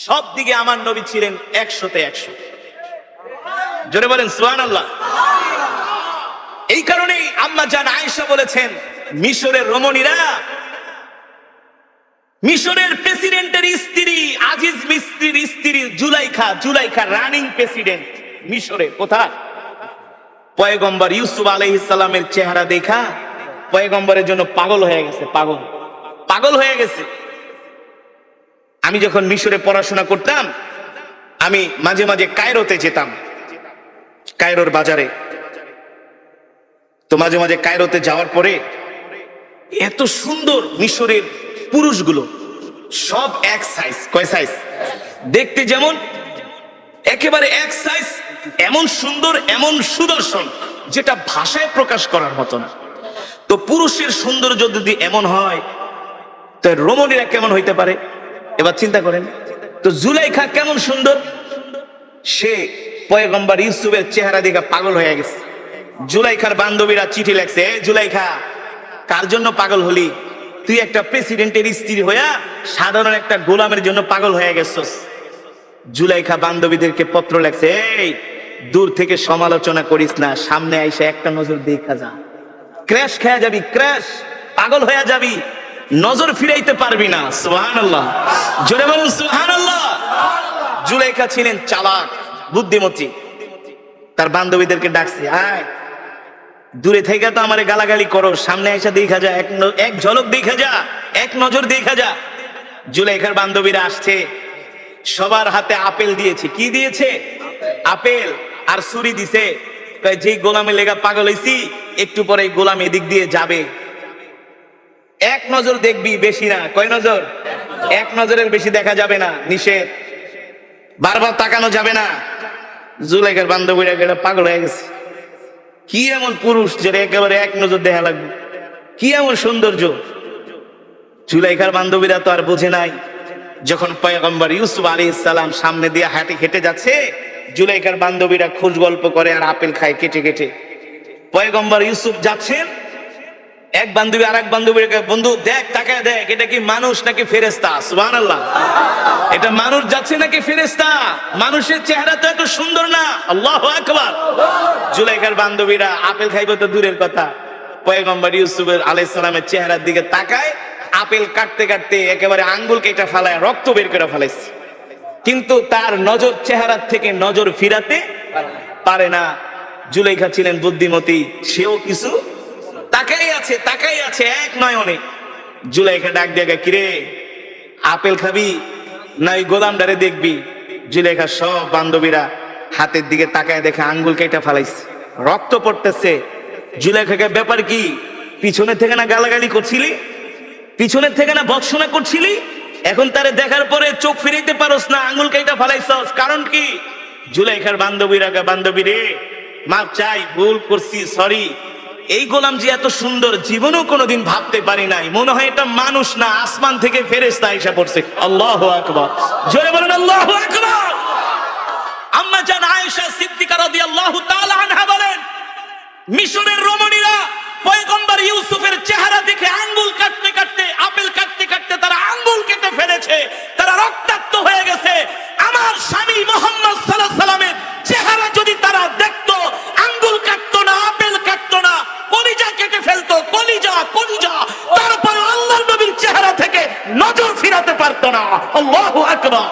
সব দিকে আমার নবী ছিলেন 100-তে 100। জোরে বলেন সুবহানাল্লাহ। এই কারণেই আম্মা জান আয়েশা বলেছেন, মিশরের রমণীরা, মিশরের প্রেসিডেন্টের স্ত্রী, আজিজ মিস্ত্রির স্ত্রী জুলাইখা রানিং প্রেসিডেন্ট মিশরে। কোথায়? পয়গম্বর ইউসুফ আলাইহিস সালামের চেহারা দেখা পয়গম্বরের জন্য পাগল হয়ে গেছে, পাগল হয়ে গেছে। আমি যখন মিশরে পড়াশোনা করতাম, আমি মাঝে মাঝে কায়রোতে যেতাম, কায়রোর বাজারে। তো মাঝে মাঝে কায়রোতে যাওয়ার পরে এত সুন্দর মিশরের পুরুষগুলো, সব এক সাইজ। কয় সাইজ? দেখতে যেমন একেবারে এক সাইজ, এমন সুন্দর, এমন সুদর্শন, যেটা ভাষায় প্রকাশ করার মতো না। তো পুরুষের সৌন্দর্য যদি এমন হয়, তো রমণীরা কেমন হইতে পারে? এবার চিন্তা করেন তো, জুলাইখা কেমন সুন্দর। সে পয়গম্বর ইউসুফের চেহারা দেখে পাগল হয়ে গেছে। জুলাইখার বান্ধবীরা চিঠি লেখছে, জুলাইখা, কার জন্য পাগল হলি? তুই একটা প্রেসিডেন্টের স্ত্রী হইয়া সাধারণ একটা গোলামের জন্য পাগল হয়ে গেছস। জুলাইখা বান্ধবীদেরকে পত্র লেখছে, এই দূর থেকে সমালোচনা করিস না, সামনে আইসা একটা নজর দেখা যা, ক্র্যাশ খেয়ে যাবি, ক্র্যাশ, পাগল হয়ে যাবি, নজর ফিরাইতে পারবি না। সুবহানাল্লাহ, জোরে বলুন সুবহানাল্লাহ। জুলাইখা ছিলেন চালাক, বুদ্ধিমতী। তার বান্ধবীদেরকে ডাকছে, আয় দূরে থেকে তো আমারে গালাগালি করো, সামনে এসে দেখা যা, এক ঝলক দেখা যা, এক নজর দেখা যা। জুলাইখার বান্ধবীরা আসছে, সবার হাতে আপেল দিয়েছে। কি দিয়েছে? আপেল আর ছুরি দিছে। যে গোলামে লেগা পাগল হইছি, একটু পরে গোলাম এদিক দিয়ে যাবে, এক নজর দেখবি, বেশি না। কয় নজর? এক নজরের বেশি দেখা যাবে না, নিষেধ, বারবার তাকানো যাবে না। জুলাইখার বান্ধবীরা গেলে পাগল হয়ে গেছে। কি এমন পুরুষ যে একেবারে এক নজর দেখা লাগবে? কি এমন সৌন্দর্য? জুলাইখার বান্ধবীরা তো আর বোঝে নাই। যখন পয়গম্বর ইউসুফ আলাইহিস সালাম সামনে দিয়ে হেঁটে যাচ্ছে, জুলাইখার বান্ধবীরা খোঁজ গল্প করে আর আপেল খায় কেটে কেটে। পয়গম্বর ইউসুফ যাচ্ছেন, এক বান্ধবী আর এক বান্ধবীকে, বন্ধু দেখ, তাকায় দেখ, এটা কি মানুষ নাকি ফেরেশতা? সুবহানাল্লাহ, এটা মানুষ যাচ্ছে নাকি ফেরেশতা? মানুষের চেহারা তো এত সুন্দর না। আল্লাহু আকবার। জুলাইখার বান্ধবীরা আপেল খাইবে তো দূরের কথা, পয়গম্বর ইউসুফ আলাইহিস সালামের চেহারার দিকে তাকায়, আপেল কাটতে কাটতে একেবারে আঙ্গুল কেটে ফেলায়, রক্ত বের করে ফেলাইছে। কিন্তু তার নজর চেহারার থেকে নজর ফিরাতে পারে না। জুলাইখা ছিলেন বুদ্ধিমতী, সেও কিছু তাকাই আছে এক নয়নে। জুলাইখা ডাক দিয়ে, কিরে আপেল খাবি না ওই গোলামটারে দেখবি? জুলাইখা সব বান্ধবীরা হাতের দিকে তাকায় দেখে আঙ্গুল কেটে ফেলাইছে, রক্ত পড়তেছে। জুলাইখাকে, ব্যাপার কি? পিছনে থেকে না গালাগালি করছিলি, পিছনের থেকে না ভৎসনা করছিলি, এখন তারে দেখার পরে চোখ ফিরাইতে পারস না, আঙ্গুল কেটে ফেলাইছস, কারণ কি? জুলাইখার বান্ধবীরা, বান্ধবী রে, মাপ চাই, ভুল করছি, সরি। এই গোলাম যে এত সুন্দর জীবনেও কোনোদিন ভাবতে পারি নাই, মনে হয় এটা মানুষ না, আসমান থেকে ফেরেশতা এসে পড়ছে। আল্লাহু আকবার, জোরে বলেন আল্লাহু আকবার। আম্মা জান আয়েশা সিদ্দিকা রাদিয়াল্লাহু তাআলা আনহা বলেন, মিশরের রমণীরা পয়গম্বর ইউসুফের চেহারা দেখে আঙ্গুল কাটতে কাটতে, আপেল কাটতে কাটতে তারা আঙ্গুল কেটে ফেলেছে, তারা রক্তাক্ত হয়ে গেছে। আমার স্বামী মুহাম্মদ সাল্লাল্লাহু আলাইহি সাল্লামের চেহারা যদি তারা দেখতো, আঙ্গুল কাটতো না, আপেল কাটতো না, কলিজা কেটে ফেলতো, কলিজা। তারপরে আল্লাহর নবীর চেহারা থেকে নজর ফিরাতে পারতো না। আল্লাহু আকবার।